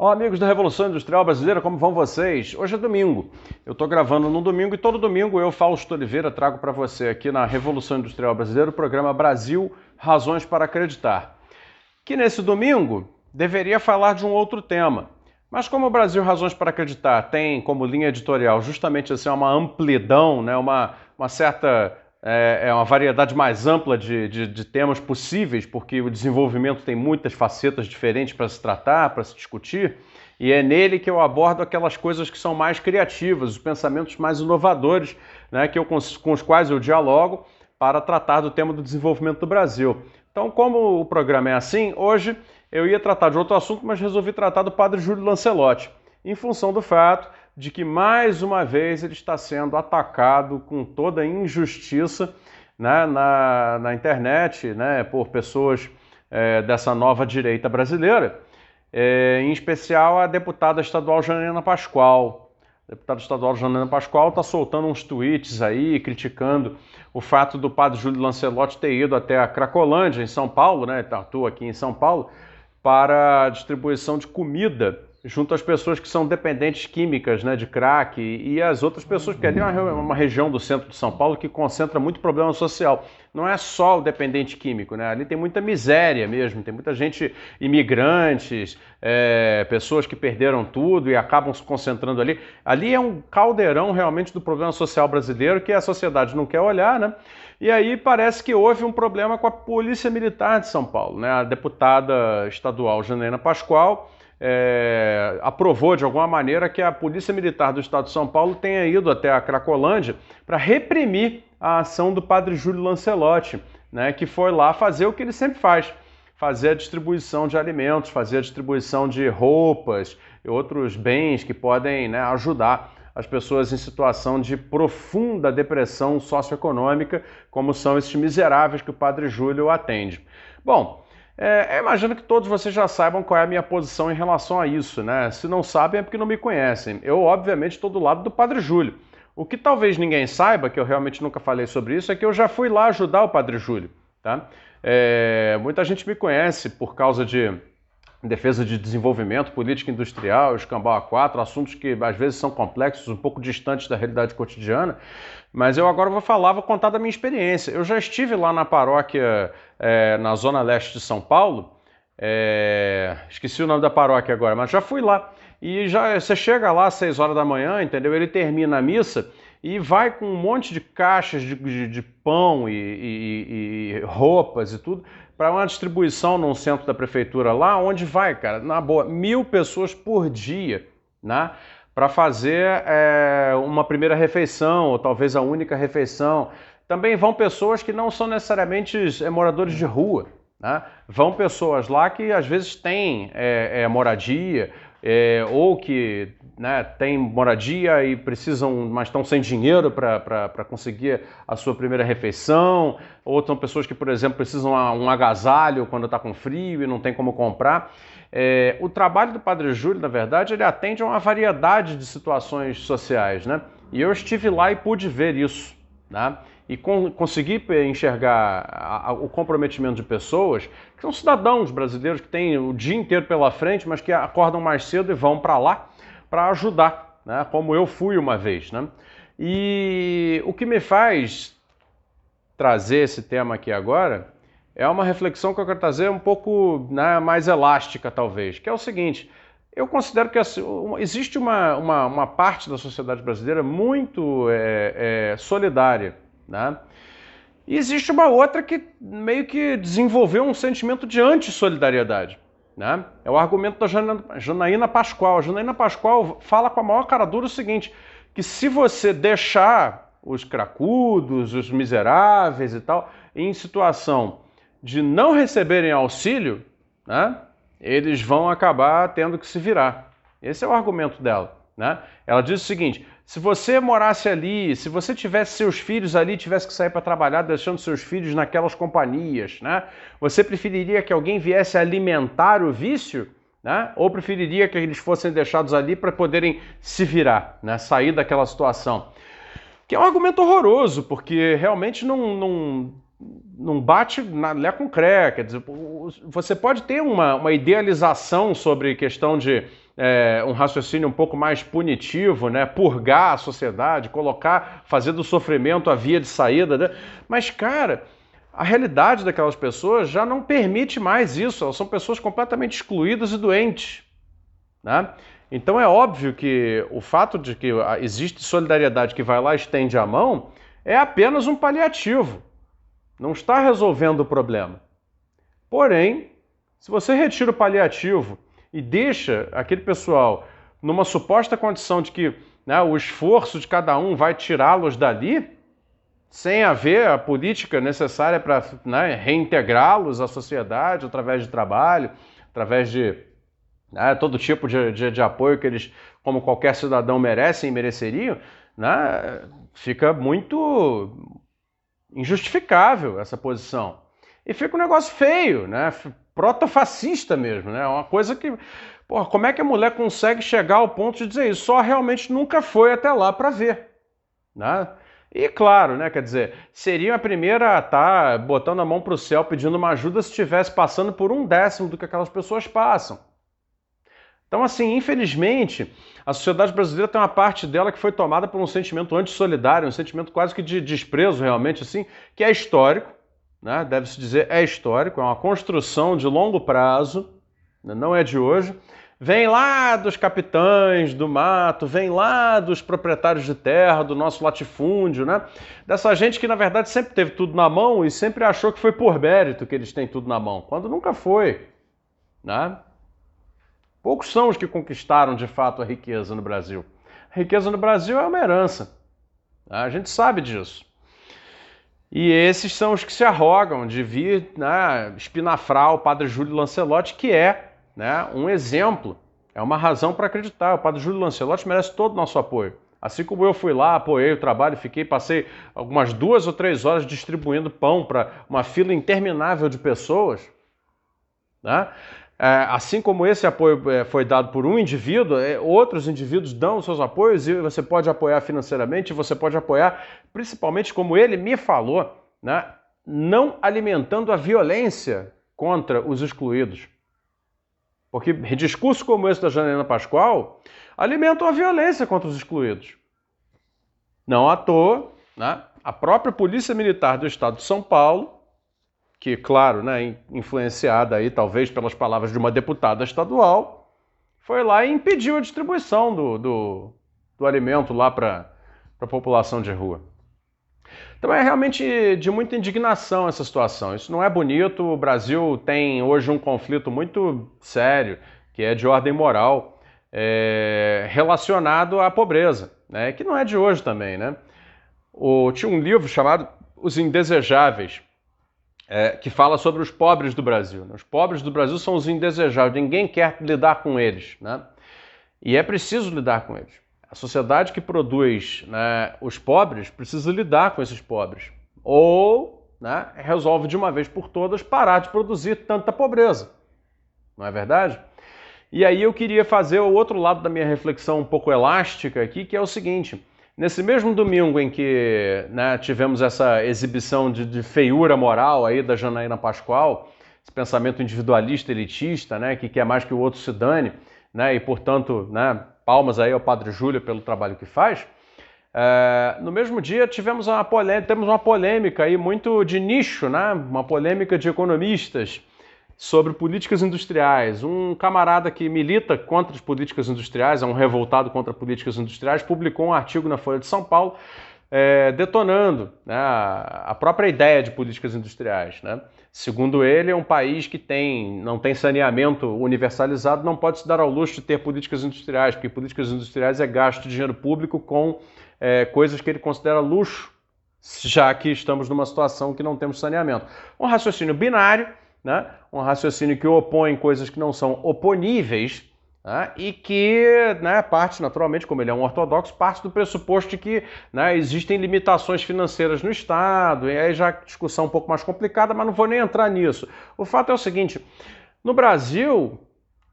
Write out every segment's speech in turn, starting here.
Olá, amigos da Revolução Industrial Brasileira, como vão vocês? Hoje é domingo. Eu estou gravando no domingo e todo domingo eu, Fausto Oliveira, trago para você aqui na Revolução Industrial Brasileira o programa Brasil Razões para Acreditar. Que nesse domingo deveria falar de um outro tema. Mas como o Brasil Razões para Acreditar tem como linha editorial justamente assim, uma amplidão, né, uma certa... uma variedade mais ampla de temas possíveis, porque o desenvolvimento tem muitas facetas diferentes para se tratar, para se discutir, e é nele que eu abordo aquelas coisas que são mais criativas, os pensamentos mais inovadores, né, com os quais eu dialogo para tratar do tema do desenvolvimento do Brasil. Então, como o programa é assim, hoje eu ia tratar de outro assunto, mas resolvi tratar do padre Júlio Lancelotti, em função do fato de que, mais uma vez, ele está sendo atacado com toda a injustiça, né, na internet, né, por pessoas dessa nova direita brasileira, em especial a deputada estadual Janaína Pascoal. A deputada estadual Janaína Pascoal está soltando uns tweets aí, criticando o fato do padre Júlio Lancelotti ter ido até a Cracolândia, em São Paulo, né, atua aqui em São Paulo, para a distribuição de comida junto às pessoas que são dependentes químicas, né, de crack e as outras pessoas, porque ali é uma região do centro de São Paulo que concentra muito problema social. Não é só o dependente químico, né? Ali tem muita miséria mesmo, tem muita gente, imigrantes, pessoas que perderam tudo e acabam se concentrando ali. Ali é um caldeirão realmente do problema social brasileiro que a sociedade não quer olhar, né? E aí parece que houve um problema com a Polícia Militar de São Paulo, né? A deputada estadual Janaína Pascoal aprovou de alguma maneira que a Polícia Militar do Estado de São Paulo tenha ido até a Cracolândia para reprimir a ação do padre Júlio Lancelotti, né, que foi lá fazer o que ele sempre faz, fazer a distribuição de alimentos, fazer a distribuição de roupas e outros bens que podem, né, ajudar as pessoas em situação de profunda depressão socioeconômica, como são esses miseráveis que o padre Júlio atende. Bom, eu imagino que todos vocês já saibam qual é a minha posição em relação a isso, né? Se não sabem é porque não me conhecem. Eu, obviamente, estou do lado do padre Júlio. O que talvez ninguém saiba, que eu realmente nunca falei sobre isso, é que eu já fui lá ajudar o padre Júlio, tá? Muita gente me conhece por causa de defesa de desenvolvimento, política industrial, escambau A4, assuntos que às vezes são complexos, um pouco distantes da realidade cotidiana, mas eu agora vou contar da minha experiência. Eu já estive lá na paróquia, na zona leste de São Paulo, esqueci o nome da paróquia agora, mas já fui lá. E já você chega lá às 6 horas da manhã, entendeu? Ele termina a missa e vai com um monte de caixas de pão e roupas e tudo, para uma distribuição num centro da prefeitura lá, onde vai, cara, na boa, 1.000 pessoas por dia, né? Para fazer uma primeira refeição, ou talvez a única refeição. Também vão pessoas que não são necessariamente moradores de rua, né? Vão pessoas lá que às vezes têm moradia, ou que, né, têm moradia e precisam, mas estão sem dinheiro para conseguir a sua primeira refeição, ou são pessoas que, por exemplo, precisam um agasalho quando está com frio e não tem como comprar. O trabalho do padre Júlio, na verdade, ele atende a uma variedade de situações sociais, né? E eu estive lá e pude ver isso, né? E consegui enxergar o comprometimento de pessoas que são cidadãos brasileiros que têm o dia inteiro pela frente, mas que acordam mais cedo e vão para lá para ajudar, né? Como eu fui uma vez, né? E o que me faz trazer esse tema aqui agora é uma reflexão que eu quero trazer um pouco, né, mais elástica, talvez, que é o seguinte: eu considero que existe uma parte da sociedade brasileira muito solidária, né? E existe uma outra que meio que desenvolveu um sentimento de antissolidariedade, né? É o argumento da Janaína Pascoal. A Janaína Pascoal fala com a maior cara dura o seguinte, que se você deixar os cracudos, os miseráveis e tal, em situação de não receberem auxílio, né, eles vão acabar tendo que se virar. Esse é o argumento dela, né? Ela diz o seguinte: se você morasse ali, se você tivesse seus filhos ali, tivesse que sair para trabalhar deixando seus filhos naquelas companhias, né, você preferiria que alguém viesse alimentar o vício, né, ou preferiria que eles fossem deixados ali para poderem se virar, né, sair daquela situação? Que é um argumento horroroso, porque realmente não bate na Lé com Cré. Quer dizer, você pode ter uma idealização sobre questão de um raciocínio um pouco mais punitivo, né? Purgar a sociedade, fazer do sofrimento a via de saída, né? Mas, cara, a realidade daquelas pessoas já não permite mais isso, elas são pessoas completamente excluídas e doentes, né? Então é óbvio que o fato de que existe solidariedade que vai lá e estende a mão é apenas um paliativo, não está resolvendo o problema. Porém, se você retira o paliativo e deixa aquele pessoal numa suposta condição de que, né, o esforço de cada um vai tirá-los dali, sem haver a política necessária para, né, reintegrá-los à sociedade através de trabalho, através de, né, todo tipo de apoio que eles, como qualquer cidadão, merecem e mereceriam, né, fica muito injustificável essa posição. E fica um negócio feio, né? Protofascista mesmo, né? Uma coisa que... Porra, como é que a mulher consegue chegar ao ponto de dizer isso? Só realmente nunca foi até lá para ver, né? E claro, né? Quer dizer, seria a primeira a estar botando a mão para o céu pedindo uma ajuda se estivesse passando por 1/10 do que aquelas pessoas passam. Então, assim, infelizmente, a sociedade brasileira tem uma parte dela que foi tomada por um sentimento antissolidário, um sentimento quase que de desprezo, realmente, assim, que é histórico, né? Deve-se dizer, é histórico, é uma construção de longo prazo, né? Não é de hoje. Vem lá dos capitães do mato, vem lá dos proprietários de terra, do nosso latifúndio, né? Dessa gente que, na verdade, sempre teve tudo na mão e sempre achou que foi por mérito que eles têm tudo na mão, quando nunca foi, né? Poucos são os que conquistaram, de fato, a riqueza no Brasil. A riqueza no Brasil é uma herança, né? A gente sabe disso. E esses são os que se arrogam de vir, né, espinafrar o padre Júlio Lancelotti, que é, né, um exemplo, é uma razão para acreditar. O padre Júlio Lancelotti merece todo o nosso apoio. Assim como eu fui lá, apoiei o trabalho, passei algumas 2 ou 3 horas distribuindo pão para uma fila interminável de pessoas, né? Assim como esse apoio foi dado por um indivíduo, outros indivíduos dão os seus apoios e você pode apoiar financeiramente, você pode apoiar, principalmente como ele me falou, né, não alimentando a violência contra os excluídos. Porque discursos como esse da Janaína Pascoal alimentam a violência contra os excluídos. Não à toa, né, a própria Polícia Militar do Estado de São Paulo, que, claro, né, influenciada aí talvez pelas palavras de uma deputada estadual, foi lá e impediu a distribuição do alimento lá para a população de rua. Então é realmente de muita indignação essa situação. Isso não é bonito. O Brasil tem hoje um conflito muito sério, que é de ordem moral, relacionado à pobreza, né, que não é de hoje também, né? Tinha um livro chamado Os Indesejáveis, que fala sobre os pobres do Brasil. Os pobres do Brasil são os indesejáveis, ninguém quer lidar com eles, né? E é preciso lidar com eles. A sociedade que produz, né, os pobres precisa lidar com esses pobres. Ou, né, resolve de uma vez por todas parar de produzir tanta pobreza. Não é verdade? E aí eu queria fazer o outro lado da minha reflexão um pouco elástica aqui, que é o seguinte: nesse mesmo domingo em que, né, tivemos essa exibição de feiura moral aí da Janaína Pascoal, esse pensamento individualista, elitista, né, que quer mais que o outro se dane, né, e portanto, né, palmas aí ao Padre Júlio pelo trabalho que faz, no mesmo dia temos uma polêmica aí muito de nicho, né, uma polêmica de economistas sobre políticas industriais. Um camarada que milita contra as políticas industriais, é um revoltado contra políticas industriais, publicou um artigo na Folha de São Paulo detonando, né, a própria ideia de políticas industriais, né? Segundo ele, um país que não tem saneamento universalizado não pode se dar ao luxo de ter políticas industriais, porque políticas industriais é gasto de dinheiro público com coisas que ele considera luxo, já que estamos numa situação que não temos saneamento. Um raciocínio binário, né? Um raciocínio que opõe coisas que não são oponíveis, né? E que, né, parte naturalmente, como ele é um ortodoxo, parte do pressuposto de que, né, existem limitações financeiras no Estado, e aí já a discussão um pouco mais complicada, mas não vou nem entrar nisso. O fato é o seguinte: no Brasil,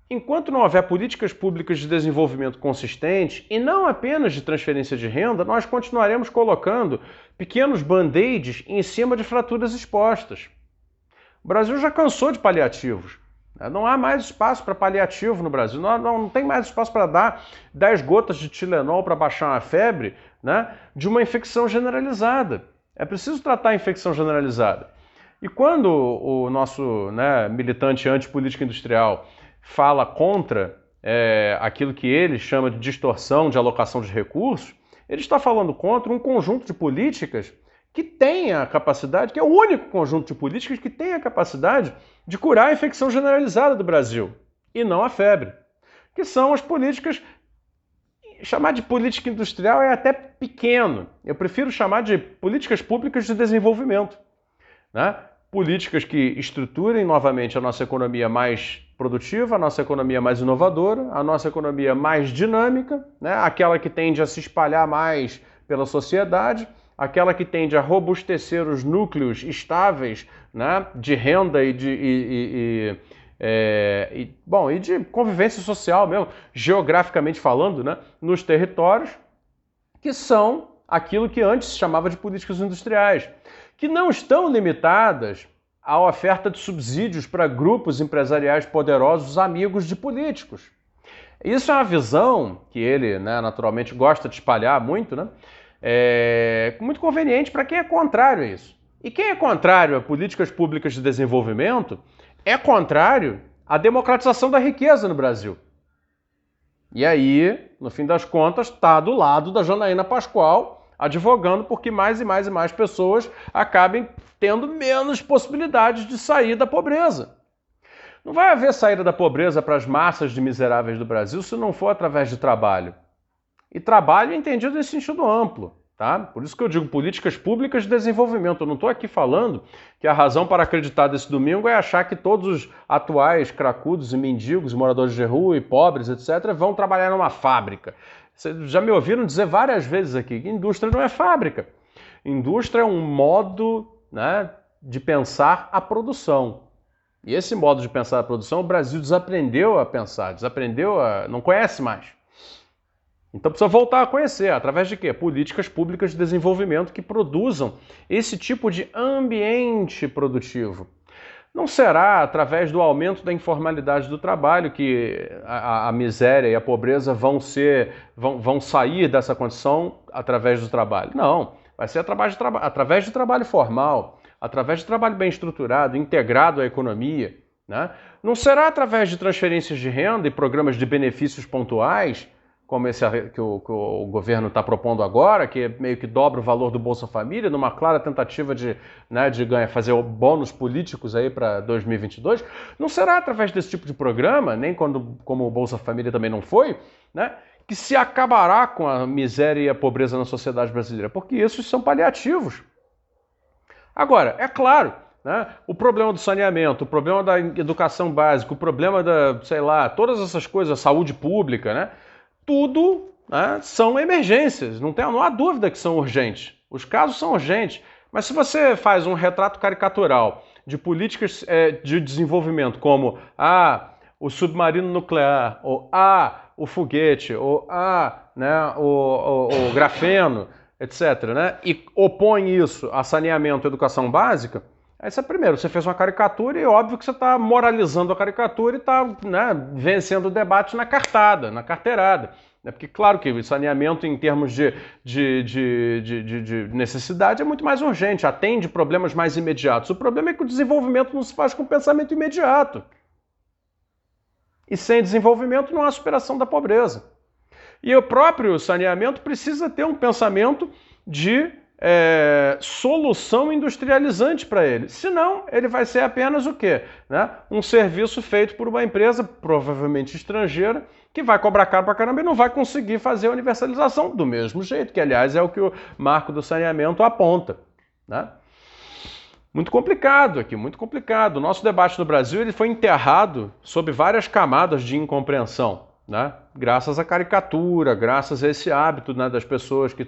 enquanto não houver políticas públicas de desenvolvimento consistentes, e não apenas de transferência de renda, nós continuaremos colocando pequenos band-aids em cima de fraturas expostas. O Brasil já cansou de paliativos, Não há mais espaço para paliativo no Brasil, não tem mais espaço para dar 10 gotas de Tilenol para baixar uma febre, né, de uma infecção generalizada. É preciso tratar a infecção generalizada. E quando o nosso, né, militante antipolítica industrial fala contra aquilo que ele chama de distorção de alocação de recursos, ele está falando contra um conjunto de políticas que tem a capacidade, que é o único conjunto de políticas que tem a capacidade de curar a infecção generalizada do Brasil, e não a febre, que são as políticas. Chamar de política industrial é até pequeno, eu prefiro chamar de políticas públicas de desenvolvimento, né? Políticas que estruturem novamente a nossa economia mais produtiva, a nossa economia mais inovadora, a nossa economia mais dinâmica, né? Aquela que tende a se espalhar mais pela sociedade, aquela que tende a robustecer os núcleos estáveis, né, de renda e de convivência social mesmo, geograficamente falando, né, nos territórios, que são aquilo que antes se chamava de políticas industriais, que não estão limitadas à oferta de subsídios para grupos empresariais poderosos amigos de políticos. Isso é uma visão que ele, né, naturalmente gosta de espalhar muito, né? Muito conveniente para quem é contrário a isso. E quem é contrário a políticas públicas de desenvolvimento é contrário à democratização da riqueza no Brasil. E aí, no fim das contas, está do lado da Janaína Pascoal, advogando por que mais e mais e mais pessoas acabem tendo menos possibilidades de sair da pobreza. Não vai haver saída da pobreza para as massas de miseráveis do Brasil se não for através de trabalho. E trabalho entendido em sentido amplo, tá? Por isso que eu digo políticas públicas de desenvolvimento. Eu não estou aqui falando que a razão para acreditar desse domingo é achar que todos os atuais cracudos e mendigos, moradores de rua e pobres, etc., vão trabalhar numa fábrica. Vocês já me ouviram dizer várias vezes aqui que indústria não é fábrica. Indústria é um modo, né, de pensar a produção. E esse modo de pensar a produção, o Brasil desaprendeu a pensar, não conhece mais. Então precisa voltar a conhecer, através de quê? Políticas públicas de desenvolvimento que produzam esse tipo de ambiente produtivo. Não será através do aumento da informalidade do trabalho que a miséria e a pobreza vão sair dessa condição através do trabalho. Não, vai ser através de trabalho formal, através de trabalho bem estruturado, integrado à economia, né? Não será através de transferências de renda e programas de benefícios pontuais, como esse que o governo está propondo agora, que meio que dobra o valor do Bolsa Família, numa clara tentativa de fazer bônus políticos aí para 2022, não será através desse tipo de programa, nem como o Bolsa Família também não foi, né, que se acabará com a miséria e a pobreza na sociedade brasileira, porque isso são paliativos. Agora, é claro, né, o problema do saneamento, o problema da educação básica, o problema da, todas essas coisas, saúde pública, né, tudo, né, são emergências, não há dúvida que são urgentes. Os casos são urgentes, mas se você faz um retrato caricatural de políticas de desenvolvimento como o submarino nuclear, ou o foguete, ou né, o grafeno, etc., né, e opõe isso a saneamento e educação básica, aí você fez uma caricatura e óbvio que você está moralizando a caricatura e está, né, vencendo o debate na carteirada. Porque claro que o saneamento em termos de necessidade é muito mais urgente, atende problemas mais imediatos. O problema é que o desenvolvimento não se faz com pensamento imediato. E sem desenvolvimento não há superação da pobreza. E o próprio saneamento precisa ter um pensamento de solução industrializante para ele. Senão, ele vai ser apenas o quê? Né? Um serviço feito por uma empresa, provavelmente estrangeira, que vai cobrar caro pra caramba e não vai conseguir fazer a universalização do mesmo jeito, que aliás é o que o marco do saneamento aponta, né? Muito complicado aqui, muito complicado. O nosso debate no Brasil ele foi enterrado sob várias camadas de incompreensão, né? Graças à caricatura, graças a esse hábito, né, das pessoas que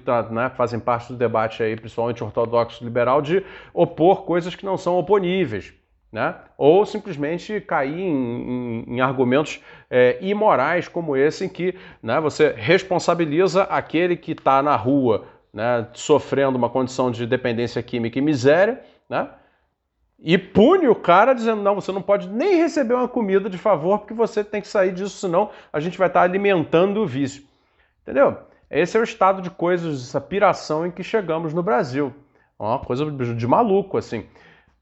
fazem parte do debate aí, principalmente ortodoxo liberal, de opor coisas que não são oponíveis, né? Ou simplesmente cair em argumentos imorais como esse, em que, né, você responsabiliza aquele que está na rua, né, sofrendo uma condição de dependência química e miséria, né, e pune o cara dizendo, não, você não pode nem receber uma comida de favor porque você tem que sair disso, senão a gente vai estar alimentando o vício. Entendeu? Esse é o estado de coisas, essa piração em que chegamos no Brasil. Uma coisa de maluco, assim.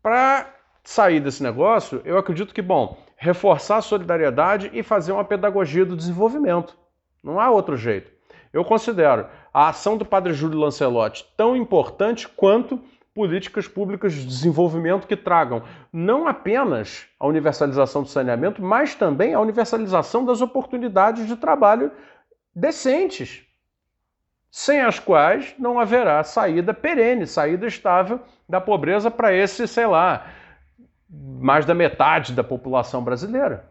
Para sair desse negócio, eu acredito que, bom, reforçar a solidariedade e fazer uma pedagogia do desenvolvimento. Não há outro jeito. Eu considero a ação do padre Júlio Lancelotti tão importante quanto políticas públicas de desenvolvimento que tragam não apenas a universalização do saneamento, mas também a universalização das oportunidades de trabalho decentes, sem as quais não haverá saída perene, saída estável da pobreza para esse, sei lá, mais da metade da população brasileira.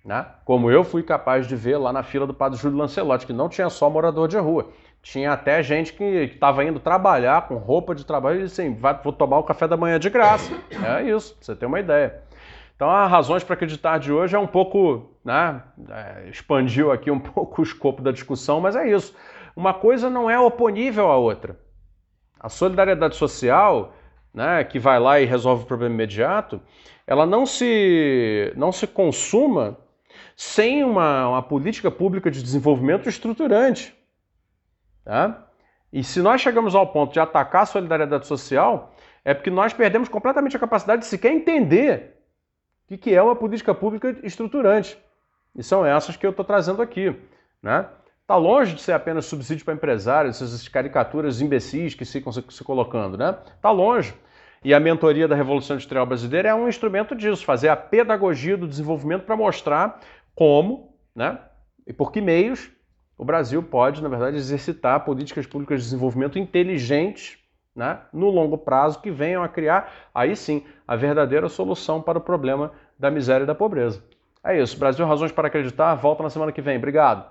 Né? Como eu fui capaz de ver lá na fila do padre Júlio Lancelotti, que não tinha só morador de rua, tinha até gente que estava indo trabalhar com roupa de trabalho e assim, vou tomar o café da manhã de graça. É isso, pra você ter uma ideia. Então, as razões para acreditar de hoje é um pouco, né, expandiu aqui um pouco o escopo da discussão, mas é isso. Uma coisa não é oponível à outra. A solidariedade social, né, que vai lá e resolve o problema imediato, ela não se consuma sem uma política pública de desenvolvimento estruturante. Tá? E se nós chegamos ao ponto de atacar a solidariedade social, é porque nós perdemos completamente a capacidade de sequer entender o que é uma política pública estruturante. E são essas que eu estou trazendo aqui. Né? Está longe de ser apenas subsídio para empresários, essas caricaturas imbecis que ficam se colocando. Né? Está longe. E a mentoria da Revolução Industrial Brasileira é um instrumento disso, fazer a pedagogia do desenvolvimento para mostrar como, né, e por que meios o Brasil pode, na verdade, exercitar políticas públicas de desenvolvimento inteligentes, né, no longo prazo, que venham a criar, aí sim, a verdadeira solução para o problema da miséria e da pobreza. É isso. Brasil, razões para acreditar. Volta na semana que vem. Obrigado.